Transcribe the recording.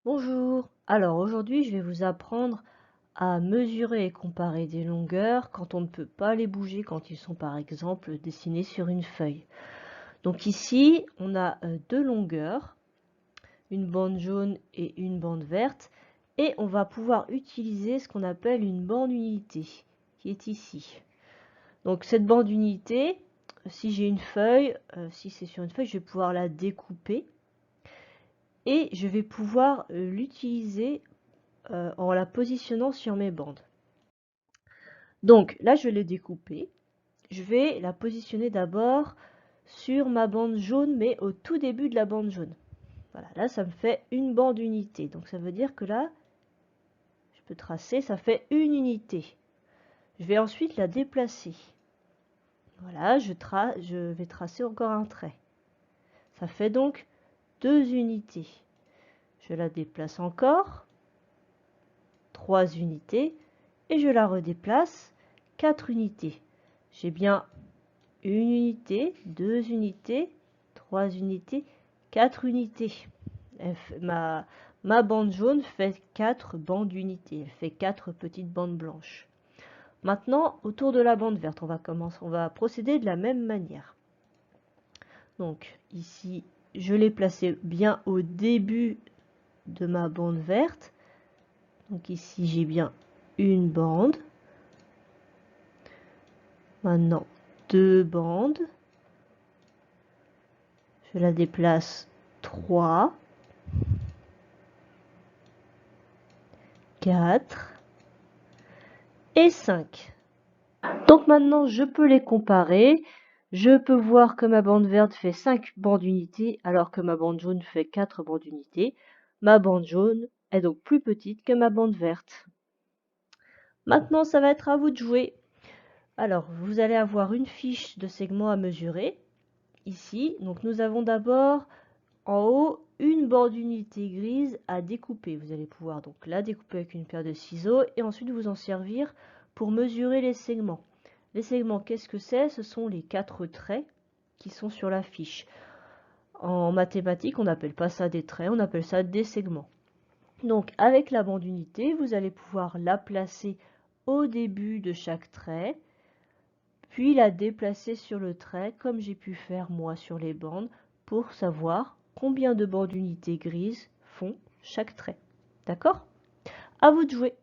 Bonjour, alors aujourd'hui je vais vous apprendre à mesurer et comparer des longueurs quand on ne peut pas les bouger, quand ils sont par exemple dessinés sur une feuille. Donc ici on a deux longueurs, une bande jaune et une bande verte, et on va pouvoir utiliser ce qu'on appelle une bande unité qui est ici. Donc cette bande unité, si j'ai une feuille, si c'est sur une feuille, je vais pouvoir la découper et je vais pouvoir l'utiliser en la positionnant sur mes bandes. Donc là, je l'ai découpée. Je vais la positionner d'abord sur ma bande jaune, mais au tout début de la bande jaune. Voilà, là, ça me fait une bande unité. Donc ça veut dire que là, je peux tracer, ça fait une unité. Je vais ensuite la déplacer. Voilà, je vais tracer encore un trait. Ça fait donc 2 unités. Je la déplace encore, 3 unités, et je la redéplace, 4 unités. J'ai bien une unité, 2 unités, 3 unités, 4 unités. Ma bande jaune fait 4 bandes d'unités. Elle fait 4 petites bandes blanches. Maintenant, autour de la bande verte, on va procéder de la même manière. Donc ici, je l'ai placé bien au début de ma bande verte. Donc ici, j'ai bien une bande. Maintenant, 2 bandes. Je la déplace 3, 4 et 5. Donc maintenant, je peux les comparer. Je peux voir que ma bande verte fait 5 bandes d'unités, alors que ma bande jaune fait 4 bandes d'unités. Ma bande jaune est donc plus petite que ma bande verte. Maintenant, ça va être à vous de jouer. Alors, vous allez avoir une fiche de segments à mesurer, ici. Donc, nous avons d'abord en haut une bande d'unité grise à découper. Vous allez pouvoir donc la découper avec une paire de ciseaux et ensuite vous en servir pour mesurer les segments. Les segments, qu'est-ce que c'est? Ce sont les 4 traits qui sont sur la fiche. En mathématiques, on n'appelle pas ça des traits, on appelle ça des segments. Donc avec la bande unité, vous allez pouvoir la placer au début de chaque trait, puis la déplacer sur le trait, comme j'ai pu faire moi sur les bandes, pour savoir combien de bandes d'unités grises font chaque trait. D'accord? À vous de jouer!